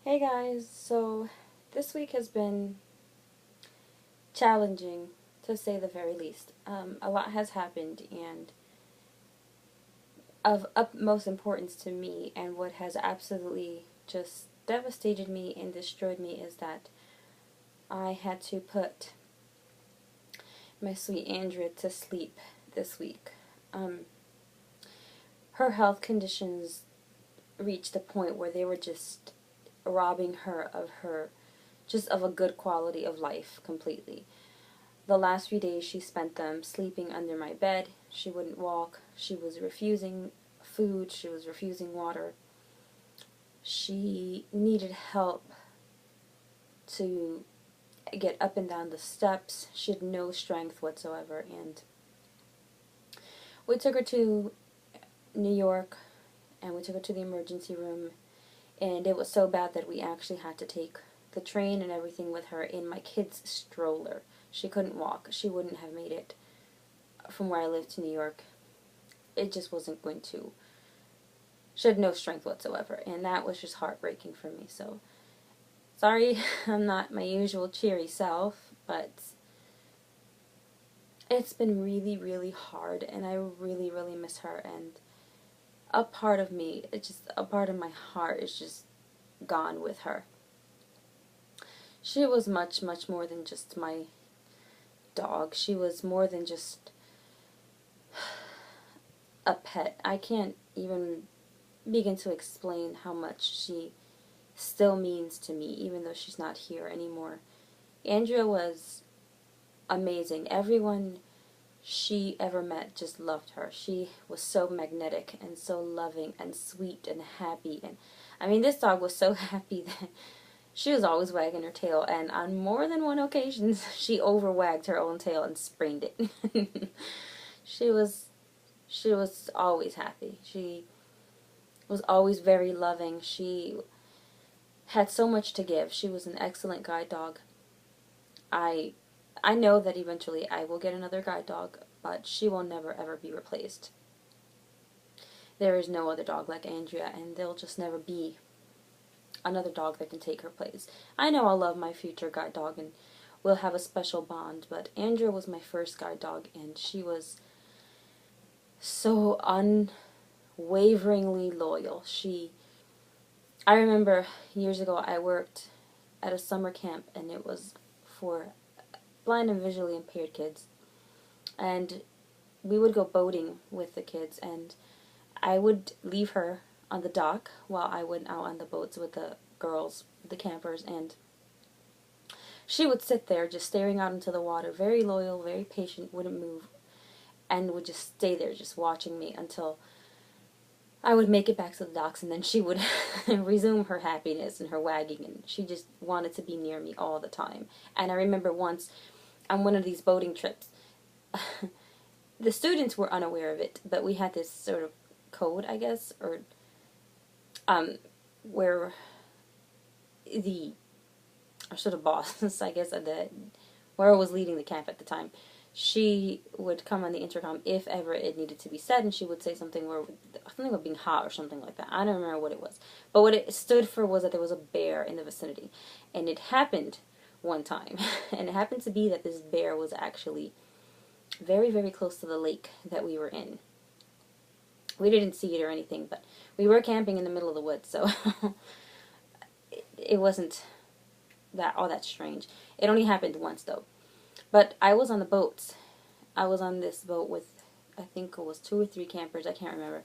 Hey guys, so this week has been challenging to say the very least. A lot has happened, and of utmost importance to me, and what has absolutely just devastated me and destroyed me is that I had to put my sweet Andrea to sleep this week. Um, her health conditions reached a point where they were just robbing her just of a good quality of life completely. The last few days she spent them sleeping under my bed. She wouldn't walk. She was refusing food. She was refusing water. She needed help to get up and down the steps. She had no strength whatsoever. And we took her to New York and we took her to the emergency room. And it was so bad that we actually had to take the train and everything with her in my kid's stroller. She couldn't walk. She wouldn't have made it from where I lived to New York. It just wasn't going to. She had no strength whatsoever, and that was just heartbreaking for me. So, sorry, I'm not my usual cheery self, but it's been really, really hard, and I really, really miss her, and a part of me, a part of my heart is just gone with her. She was much, much more than just my dog. She was more than just a pet. I can't even begin to explain how much she still means to me, even though she's not here anymore. Andrea was amazing. Everyone she ever met just loved her. She was so magnetic and so loving and sweet and happy. And I mean, this dog was so happy that she was always wagging her tail. And on more than one occasion, she overwagged her own tail and sprained it. she was she was always happy. She was always very loving. She had so much to give. She was an excellent guide dog. I I know that eventually I will get another guide dog, but she will never ever be replaced. There is no other dog like Andrea, and there'll just never be another dog that can take her place. I know I'll love my future guide dog and we'll have a special bond, but Andrea was my first guide dog, and she was so unwaveringly loyal. I remember years ago I worked at a summer camp, and it was for blind and visually impaired kids. And we would go boating with the kids, and I would leave her on the dock while I went out on the boats with the girls, the campers, and she would sit there just staring out into the water, very loyal, very patient, wouldn't move, and would just stay there just watching me until I would make it back to the docks, and then she would resume her happiness and her wagging, and she just wanted to be near me all the time. And I remember once on one of these boating trips, the students were unaware of it, but we had this sort of code, I guess, or where the or sort of boss, I guess, where I was leading the camp at the time, she would come on the intercom if ever it needed to be said, and she would say something about being hot or something like that. I don't remember what it was, but what it stood for was that there was a bear in the vicinity, and it happened one time, and it happened to be that this bear was actually very, very close to the lake that we were in. We didn't see it or anything, but we were camping in the middle of the woods, so it wasn't that all that strange. It only happened once though. But I was on the boats. I was on this boat with, I think it was 2 or 3 campers, I can't remember.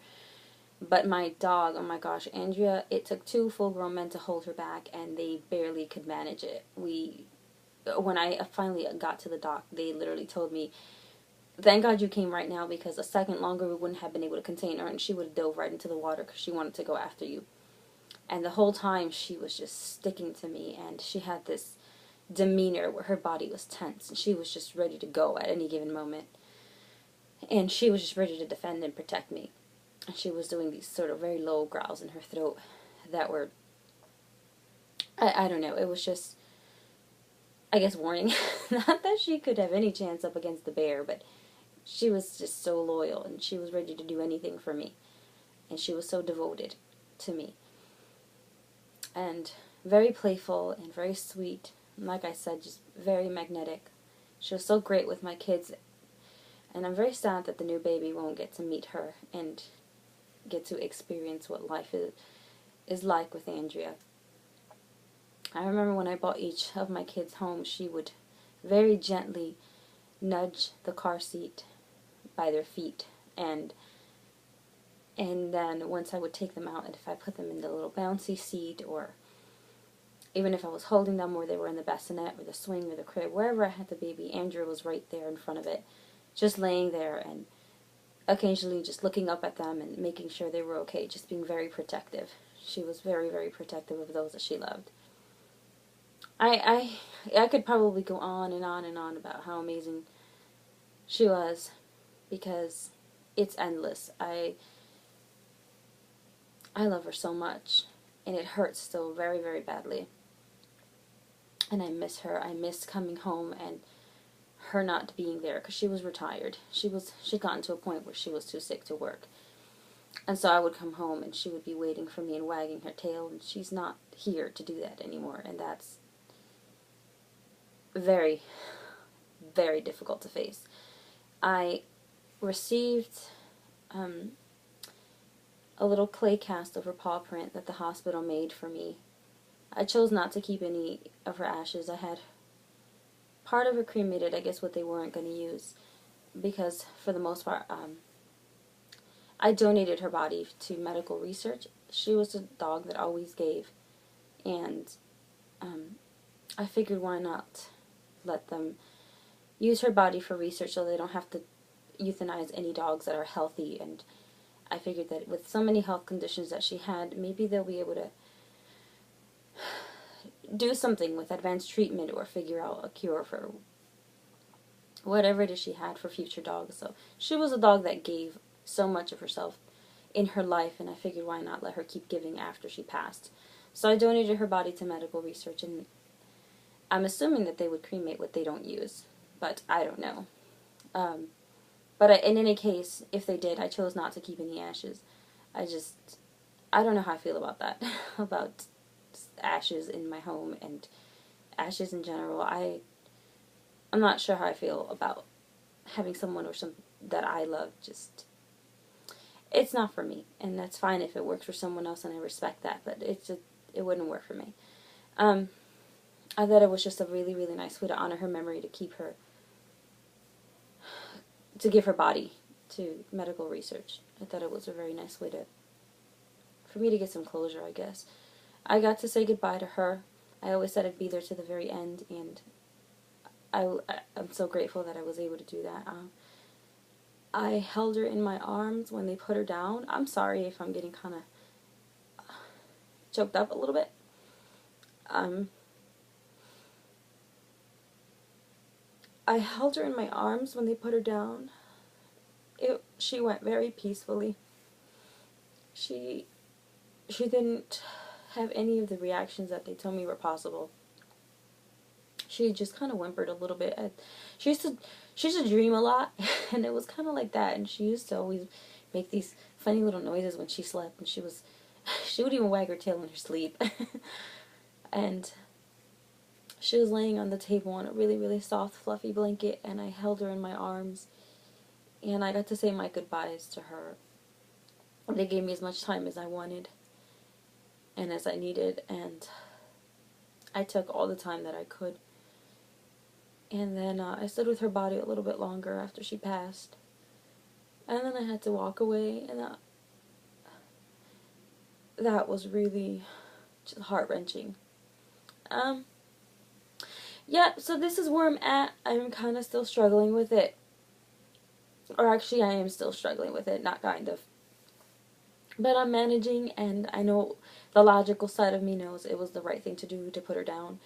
But my dog, oh my gosh, Andrea, it took 2 full-grown men to hold her back, and they barely could manage it. When I finally got to the dock, they literally told me, "Thank God you came right now, because a second longer we wouldn't have been able to contain her, and she would have dove right into the water because she wanted to go after you." And the whole time she was just sticking to me, and she had this demeanor where her body was tense, and she was just ready to go at any given moment. And she was just ready to defend and protect me. And she was doing these sort of very low growls in her throat that were, I don't know, it was just, I guess, warning. Not that she could have any chance up against the bear, but she was just so loyal, and she was ready to do anything for me. And she was so devoted to me. and very playful and very sweet. And like I said, just very magnetic. She was so great with my kids, and I'm very sad that the new baby won't get to meet her and get to experience what life is like with Andrea. I remember when I brought each of my kids home, she would very gently nudge the car seat by their feet, and then once I would take them out, and if I put them in the little bouncy seat, or even if I was holding them, or they were in the bassinet or the swing or the crib, wherever I had the baby, Andrea was right there in front of it, just laying there, and occasionally just looking up at them and making sure they were okay, just being very protective. She was very, very protective of those that she loved. I could probably go on and on and on about how amazing she was, because it's endless. I love her so much, and it hurts still very, very badly. And I miss her. I miss coming home and her not being there, because she was retired. She'd gotten to a point where she was too sick to work. And so I would come home and she would be waiting for me and wagging her tail, and she's not here to do that anymore, and that's very, very difficult to face. I received a little clay cast of her paw print that the hospital made for me. I chose not to keep any of her ashes. I had part of her cremated, I guess what they weren't going to use, because for the most part, I donated her body to medical research. She was a dog that always gave, and I figured why not let them use her body for research so they don't have to euthanize any dogs that are healthy. And I figured that with so many health conditions that she had, maybe they'll be able to do something with advanced treatment or figure out a cure for whatever it is she had for future dogs. So she was a dog that gave so much of herself in her life, and I figured why not let her keep giving after she passed. So I donated her body to medical research, and I'm assuming that they would cremate what they don't use, but I don't know. But in any case, if they did, I chose not to keep any ashes. I don't know how I feel about that, about ashes in my home and ashes in general. I'm not sure how I feel about having someone or some that I love just, it's not for me, and that's fine if it works for someone else, and I respect that, but it wouldn't work for me. I thought it was just a really, really nice way to honor her memory, to keep her, to give her body to medical research. I thought it was a very nice way for me to get some closure, I guess. I got to say goodbye to her. I always said I'd be there to the very end, and I'm so grateful that I was able to do that. I held her in my arms when they put her down. I'm sorry if I'm getting kind of choked up a little bit. I held her in my arms when they put her down. She went very peacefully. She didn't have any of the reactions that they told me were possible. She just kind of whimpered a little bit. She used to dream a lot, and it was kind of like that. And she used to always make these funny little noises when she slept, and she would even wag her tail in her sleep. And she was laying on the table on a really, really soft, fluffy blanket, and I held her in my arms, and I got to say my goodbyes to her. They gave me as much time as I wanted and as I needed, and I took all the time that I could. And then I stood with her body a little bit longer after she passed, and then I had to walk away, and that was really just heart-wrenching. Yeah, so this is where I'm at. I'm kind of still struggling with it. Or actually, I am still struggling with it, not kind of. But I'm managing, and I know the logical side of me knows it was the right thing to do to put her down,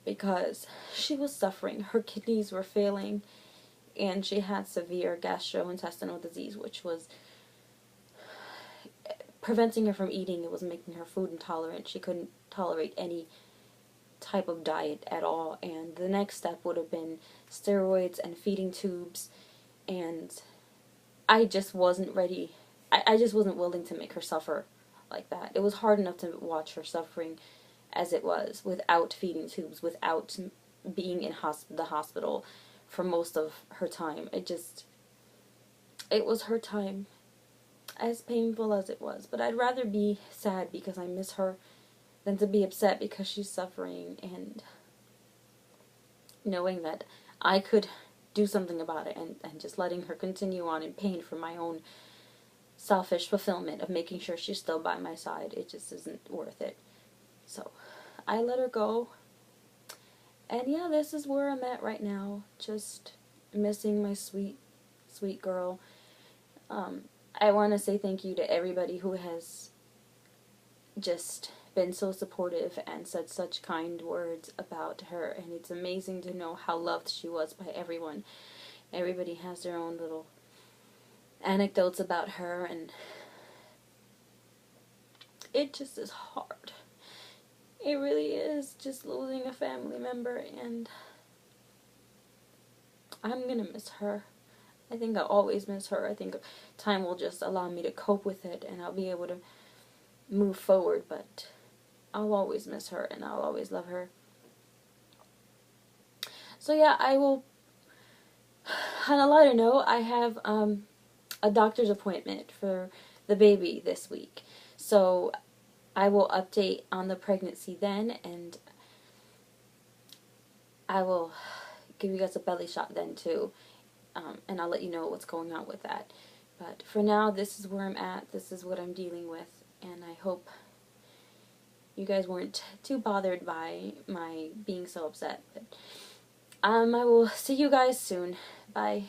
because she was suffering. Her kidneys were failing, and she had severe gastrointestinal disease, which was preventing her from eating. It was making her food intolerant. She couldn't tolerate any type of diet at all, and the next step would have been steroids and feeding tubes, and I just wasn't ready. I just wasn't willing to make her suffer like that. It was hard enough to watch her suffering as it was, without feeding tubes, without being in the hospital for most of her time. It was her time, as painful as it was. But I'd rather be sad because I miss her than to be upset because she's suffering, and knowing that I could do something about it, and just letting her continue on in pain for my own selfish fulfillment of making sure she's still by my side. It just isn't worth it. So I let her go. And yeah, this is where I'm at right now. Just missing my sweet, sweet girl. I want to say thank you to everybody who has just been so supportive and said such kind words about her. And it's amazing to know how loved she was by everyone. Everybody has their own little anecdotes about her, and it just is hard. It really is, just losing a family member, and I'm gonna miss her. I think I'll always miss her. I think time will just allow me to cope with it, and I'll be able to move forward, but I'll always miss her, and I'll always love her. So yeah, I will, on a lighter note, I have a doctor's appointment for the baby this week. So I will update on the pregnancy then, and I will give you guys a belly shot then too, and I'll let you know what's going on with that. But for now, this is where I'm at, this is what I'm dealing with, and I hope you guys weren't too bothered by my being so upset. But I will see you guys soon. Bye.